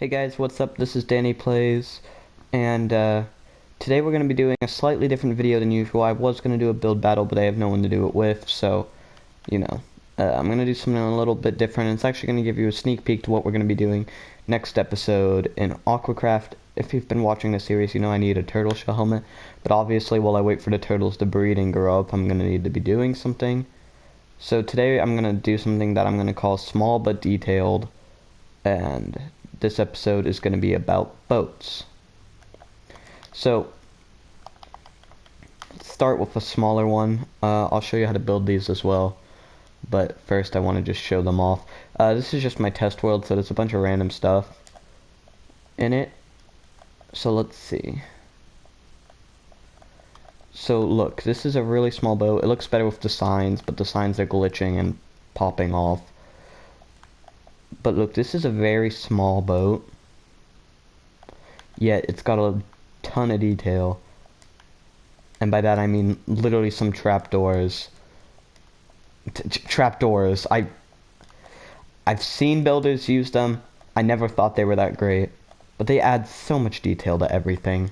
Hey guys, what's up? This is Danny Plays, and today we're going to be doing a slightly different video than usual. I was going to do a build battle, but I have no one to do it with, so, I'm going to do something a little bit different. It's actually going to give you a sneak peek to what we're going to be doing next episode in Aquacraft. If you've been watching this series, you know I need a turtle shell helmet, but obviously while I wait for the turtles to breed and grow up, I'm going to need to be doing something. So today I'm going to do something that I'm going to call small but detailed, and this episode is going to be about boats. So, let's start with a smaller one. I'll show you how to build these as well, but first I want to just show them off. This is just my test world, so there's a bunch of random stuff in it. So let's see. So look, this is a really small boat. It looks better with the signs, but the signs are glitching and popping off. But look, this is a very small boat, yet it's got a ton of detail. And by that I mean literally some trapdoors. Trapdoors. I've seen builders use them. I never thought they were that great. But they add so much detail to everything.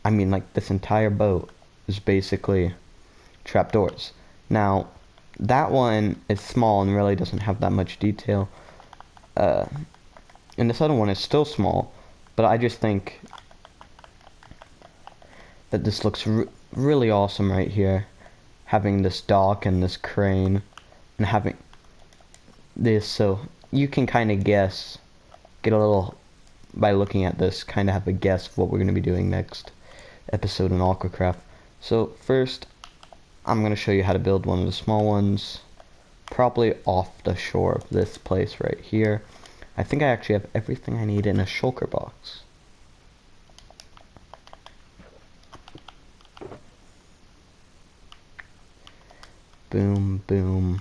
I mean, like, this entire boat is basically trapdoors. Now, that one is small and really doesn't have that much detail. And this other one is still small, but I just think that this looks really awesome right here. Having this dock and this crane, and having this, so you can kind of guess, get a little, by looking at this, kind of have a guess of what we're going to be doing next episode in Aquacraft. So first, I'm going to show you how to build one of the small ones, probably off the shore of this place right here. I think I actually have everything I need in a shulker box. Boom, boom.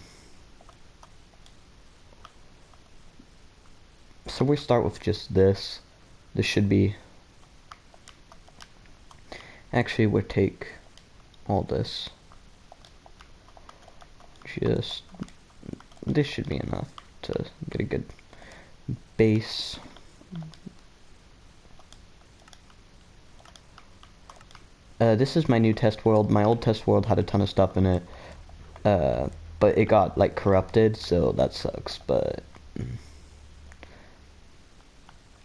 So we start with just this. This should be... Actually, we'll take all this. Just... This should be enough to get a good base. This is my new test world. My old test world had a ton of stuff in it. But it got, like, corrupted, so that sucks, but...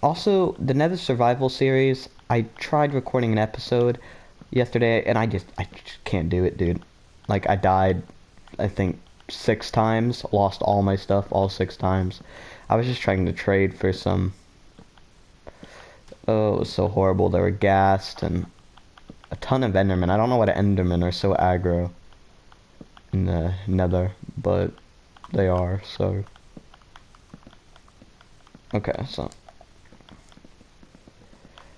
Also, the Nether Survival series, I tried recording an episode yesterday, and I just can't do it, dude. Like, I died, I think, 6 times, lost all my stuff all 6 times. I was just trying to trade for some... Oh, it was so horrible. They were gassed, and a ton of Endermen. I don't know why the Endermen are so aggro in the Nether, but they are, so... Okay, so...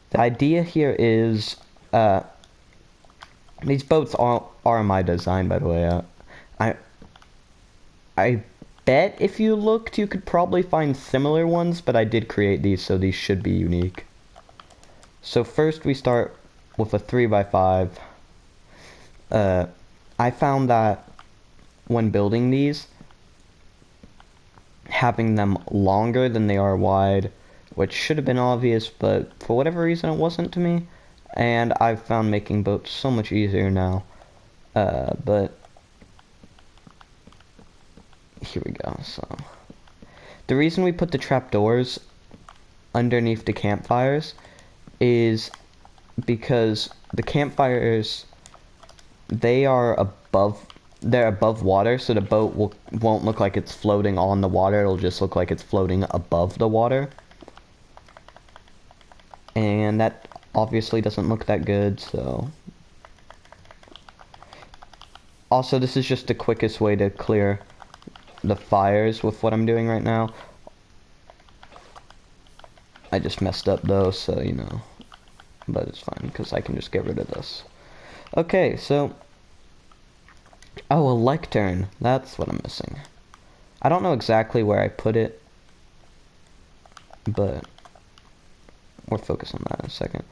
The idea here is, these boats are my design, by the way. I bet if you looked, you could probably find similar ones, but I did create these, so these should be unique. So first we start with a 3x5. I found that when building these, having them longer than they are wide, which should have been obvious, but for whatever reason it wasn't to me, and I've found making boats so much easier now. But here we go. So the reason we put the trapdoors underneath the campfires is because the campfires, they're above water, so the boat won't look like it's floating on the water. It'll just look like it's floating above the water. And that obviously doesn't look that good, so... Also, this is just the quickest way to clear the fires with what I'm doing right now. I just messed up though, so, you know. But it's fine, because I can just get rid of this. Okay, so... Oh, a lectern. That's what I'm missing. I don't know exactly where I put it, but... We'll focus on that in a second.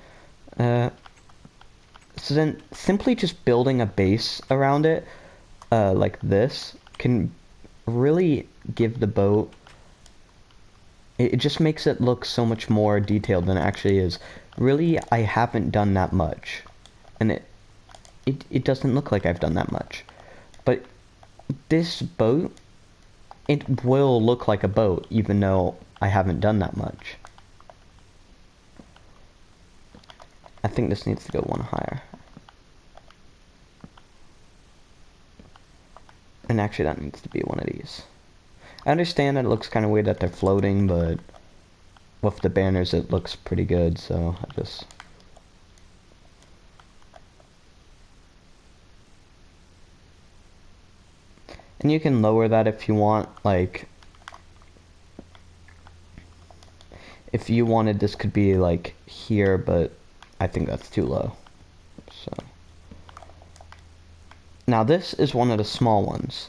So then, simply just building a base around it, like this, can really give the boat It just makes it look so much more detailed than it actually is. Really, I haven't done that much. And it doesn't look like I've done that much. But this boat, it will look like a boat, even though I haven't done that much. I think this needs to go one higher. And actually that needs to be one of these. I understand that it looks kind of weird that they're floating, but with the banners it looks pretty good, so I just... And you can lower that if you want, like... If you wanted, this could be like here, but I think that's too low. So... Now this is one of the small ones.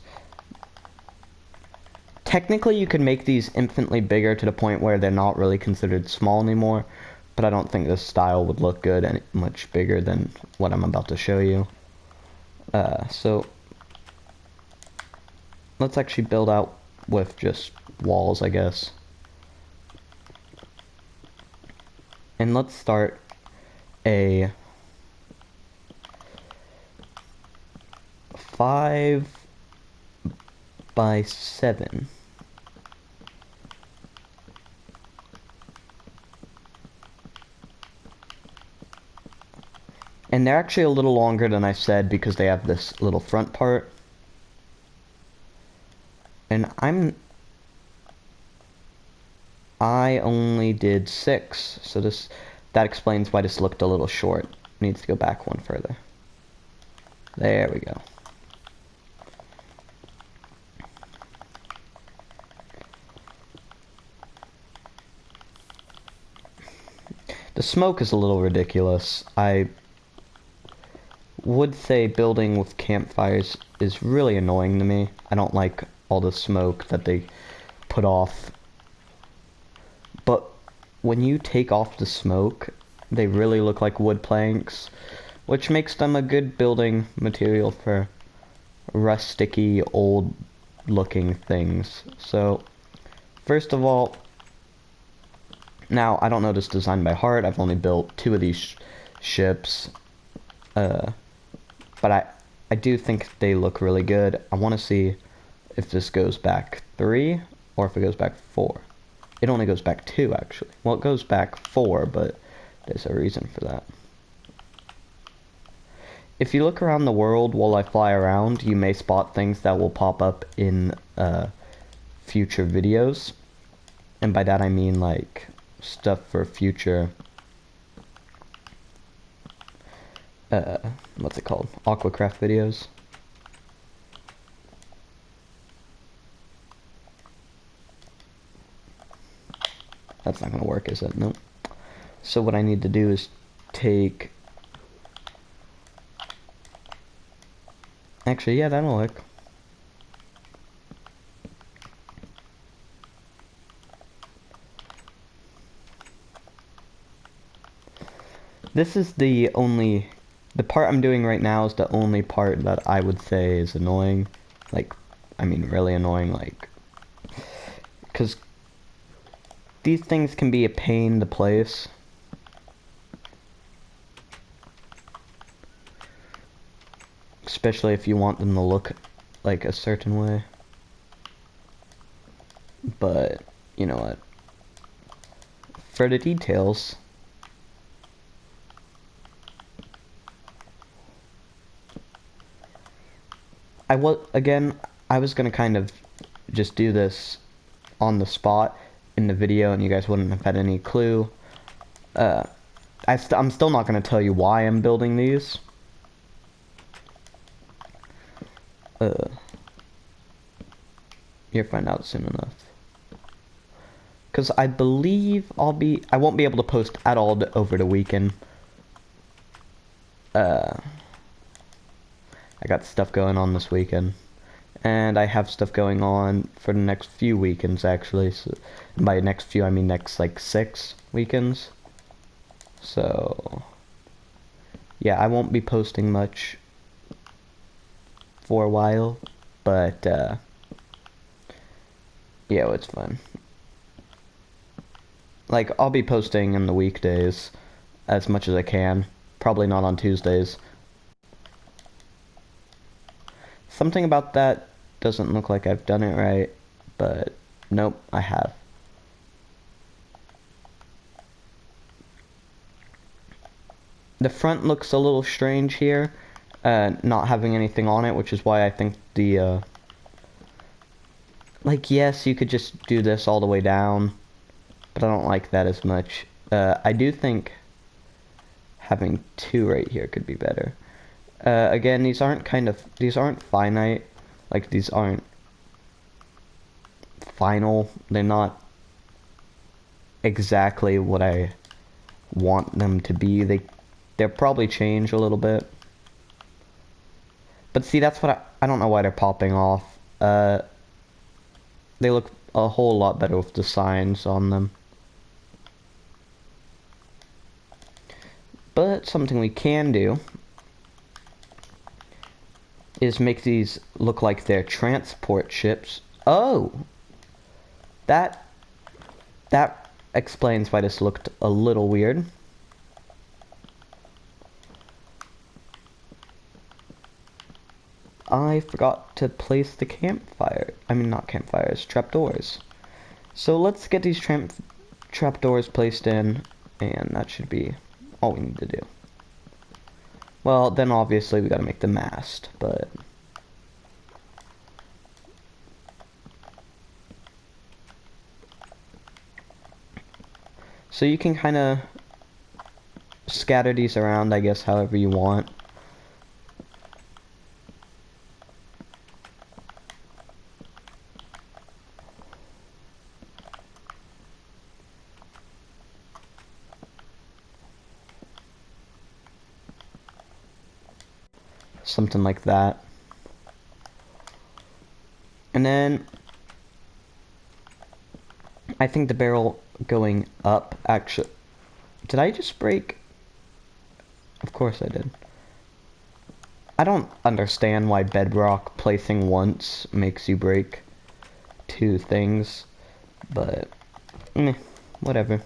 Technically you could make these infinitely bigger to the point where they're not really considered small anymore, but I don't think this style would look good and much bigger than what I'm about to show you. So let's actually build out with just walls, I guess. And let's start a 5 by 7. And they're actually a little longer than I said because they have this little front part. And I only did 6, so that explains why this looked a little short. Needs to go back one further. There we go. The smoke is a little ridiculous. I would say building with campfires is really annoying to me. I don't like all the smoke that they put off. But when you take off the smoke, they really look like wood planks, which makes them a good building material for rusticy, old looking things. So, first of all, now I don't know this design by heart. I've only built 2 of these ships. But I do think they look really good. I want to see if this goes back 3 or if it goes back 4. It only goes back 2, actually. Well, it goes back 4, but there's a reason for that. If you look around the world while I fly around, you may spot things that will pop up in future videos. And by that I mean like stuff for future what's it called? Aquacraft videos. That's not gonna work, is it? Nope. So what I need to do is take... Actually, yeah, that'll work. This is the part I'm doing right now is the only part that I would say is annoying. Like, I mean really annoying, like, because these things can be a pain to place. Especially if you want them to look like a certain way. But, you know what? For the details... I was gonna kind of just do this on the spot in the video and you guys wouldn't have had any clue. I'm still not gonna tell you why I'm building these. You'll find out soon enough. Because I believe I won't be able to post at all over the weekend. I got stuff going on this weekend. And I have stuff going on for the next few weekends, actually. So, by next few, I mean next, like, 6 weekends. So, yeah, I won't be posting much for a while. But, yeah, it's fun. Like, I'll be posting in the weekdays as much as I can. Probably not on Tuesdays. Something about that doesn't look like I've done it right, but nope, I have. The front looks a little strange here, not having anything on it, which is why I think the, like, yes, you could just do this all the way down, but I don't like that as much. I do think having two right here could be better. Again, these aren't finite, like, these aren't final, they're not exactly what I want them to be. They'll probably change a little bit. But see, that's what I don't know why they're popping off. They look a whole lot better with the signs on them. But something we can do is make these look like they're transport ships. Oh! That explains why this looked a little weird. I forgot to place the not campfires, trapdoors. So let's get these trapdoors placed in, and that should be all we need to do. Well, then obviously we gotta make the mast, but... So you can kind of scatter these around, I guess, however you want. Something like that. And then I think the barrel going up, actually... Did I just break? Of course I did. I don't understand why bedrock placing once makes you break two things, but whatever.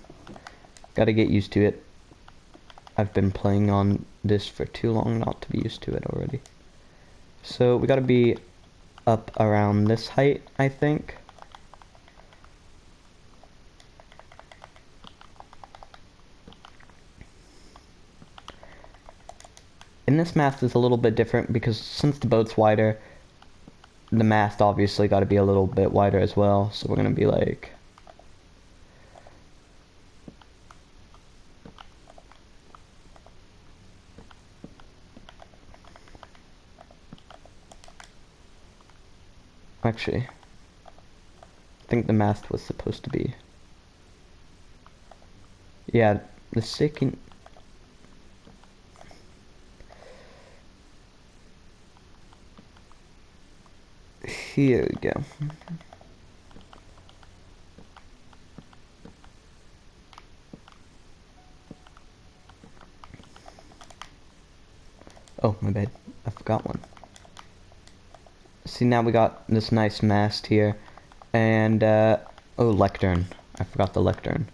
Gotta get used to it. I've been playing on this for too long not to be used to it already. So we gotta be up around this height, I think. And this mast is a little bit different because since the boat's wider, the mast obviously got to be a little bit wider as well. So we're going to be like... Actually, I think the mast was supposed to be... Yeah, the second... Here we go. Oh, my bad. I forgot one. See, now we got this nice mast here. And, oh, lectern. I forgot the lectern.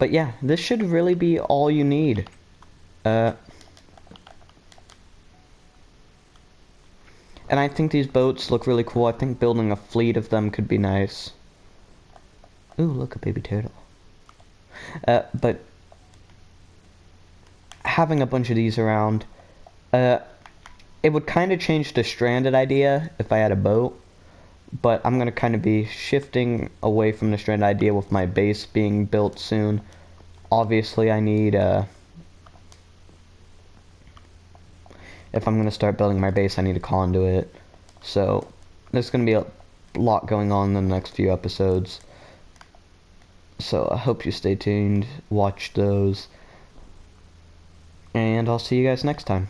But yeah, this should really be all you need. And I think these boats look really cool. I think building a fleet of them could be nice. Ooh, look, a baby turtle. But having a bunch of these around, it would kind of change the stranded idea if I had a boat. But I'm going to kind of be shifting away from the stranded idea with my base being built soon. Obviously, I need... if I'm going to start building my base, I need a conduit. So, there's going to be a lot going on in the next few episodes. So, I hope you stay tuned, watch those, and I'll see you guys next time.